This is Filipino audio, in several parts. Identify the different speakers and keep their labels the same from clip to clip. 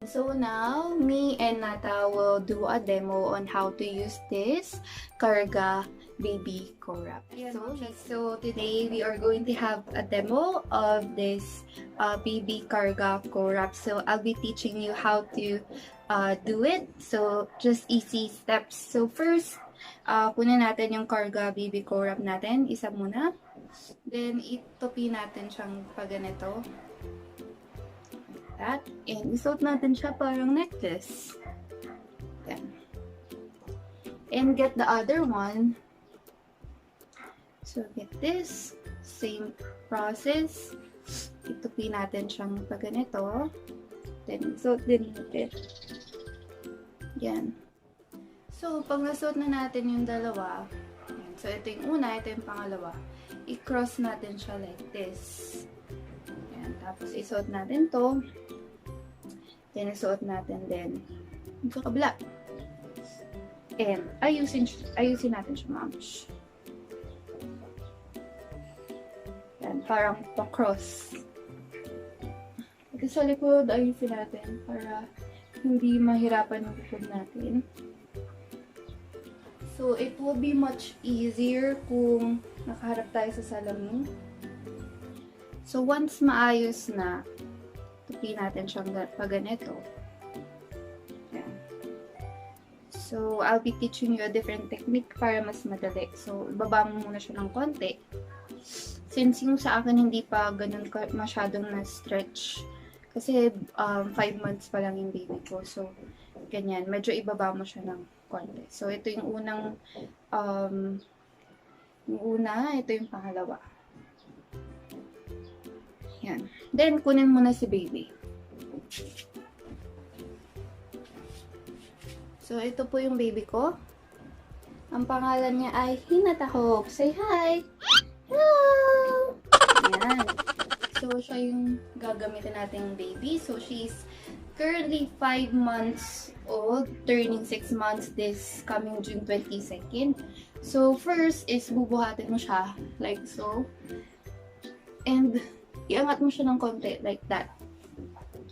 Speaker 1: So now, me and Nata will do a demo on how to use this Karga Baby Co-Wrap. So today we are going to have a demo of this Baby Karga Co-Wrap. So I'll be teaching you how to do it. So just easy steps. So first, kunin natin yung Karga Baby Co-Wrap natin. Isa muna. Then itupi natin siyang pag ganito. That. And isuot natin siya parang necklace. Yan. And get the other one. So, get this. Same process. Itupi natin siyang pag ganito. Then, isuot din natin. Yan. So, pag nasuot na natin yung dalawa, yan. So, ito yung una, ito yung pangalawa. I-cross natin siya like this. Yan. Tapos, isuot natin to. Then, isuot natin din sa kabila. And, ayusin natin siya, mams. Yan, parang pa-cross. At sa likod, ayusin natin para hindi mahirapan yung likod natin. So, it will be much easier kung nakaharap tayo sa salamin. So, once maayos na, tupi natin siyang pag ganito. Yan. So, I'll be teaching you a different technique para mas madali. So, ibaba mo muna siya ng konti. Since yung sa akin hindi pa ganun masyadong na-stretch. Kasi 5 months pa lang yung baby ko. So, ganyan. Medyo ibaba mo siya ng konti. So, ito yung unang ito yung pangalawa. Yan. Then, kunin mo na si baby. So, ito po yung baby ko. Ang pangalan niya ay Hinata Hope. Say hi! Hello! Yan. So, siya yung gagamitin nating baby. So, she's currently 5 months old, turning 6 months this coming June 22nd. So, first is bubuhatin mo siya like so. And, iangat mo siya ng konti, like that.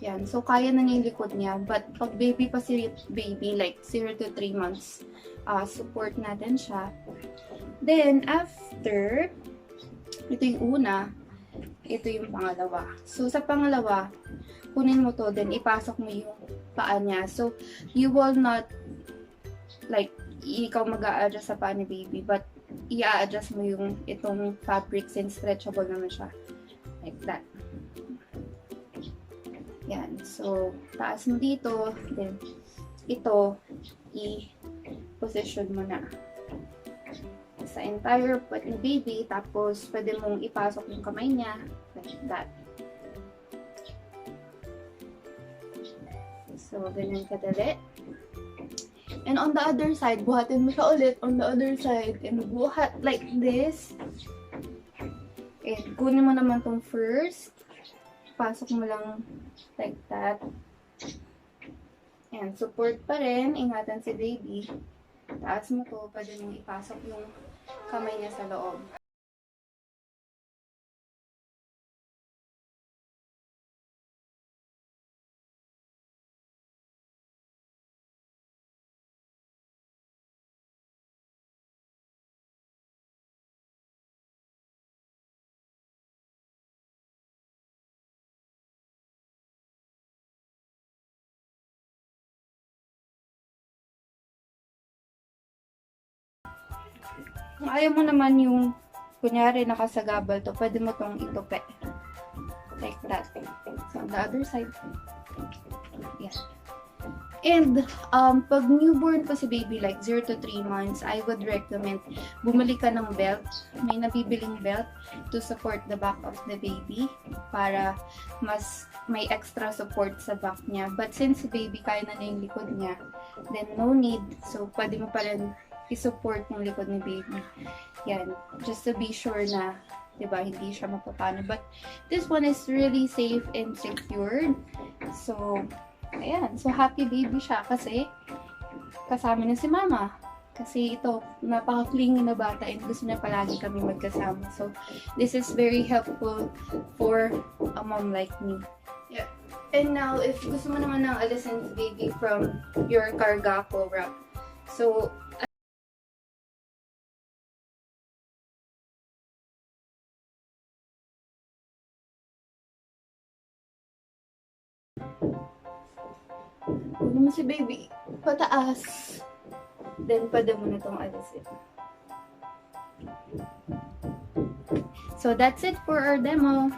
Speaker 1: Yan. So, kaya na niya yung likod niya. But, pag baby pa si baby, like 0 to 3 months, support natin siya. Then, after, ito yung una, ito yung pangalawa. So, sa pangalawa, kunin mo to, then ipasok mo yung paa niya. So, you will not, like, ikaw mag-a-adjust sa paa ni baby, but, i-a-adjust mo yung itong fabric since stretchable naman siya. Like that. Yan. So, taas mo dito. Then, ito, i-position mo na sa entire butt ni baby. Tapos, pwede mong ipasok yung kamay niya. Like that. So, ganyan kadali. And on the other side, buhatin mo siya ulit on the other side. And buhat like this. And kunin mo naman tong first. Pasok mo lang like that. And support pa rin. Ingatan si baby. Taas mo to. Pwede mong ipasok yung kamay niya sa loob. Kung ayaw mo naman yung, kunyari, nakasagabal to, pwede mo tong itupi. Like that. So, on the other side. Yeah. And, pag newborn pa si baby, like 0 to 3 months, I would recommend bumili ka ng belt. May nabibiling belt to support the back of the baby para mas may extra support sa back niya. But since si baby kaya na yung likod niya, then no need. So, pwede mo pa rin i-support yung likod ni baby. Yan. Just to be sure na, diba, hindi siya mapapano. But, this one is really safe and secured. So, ayan. So, happy baby siya kasi kasama na si mama. Kasi ito, napaka-clingy na bata and gusto niya palagi kami magkasama. So, this is very helpful for a mom like me. Yeah. And now, if gusto mo naman ng alisin baby from your Cargaco wrap, so, kunin mo si baby pataas. Then, pwede mo na itong alisin. So, that's it for our demo.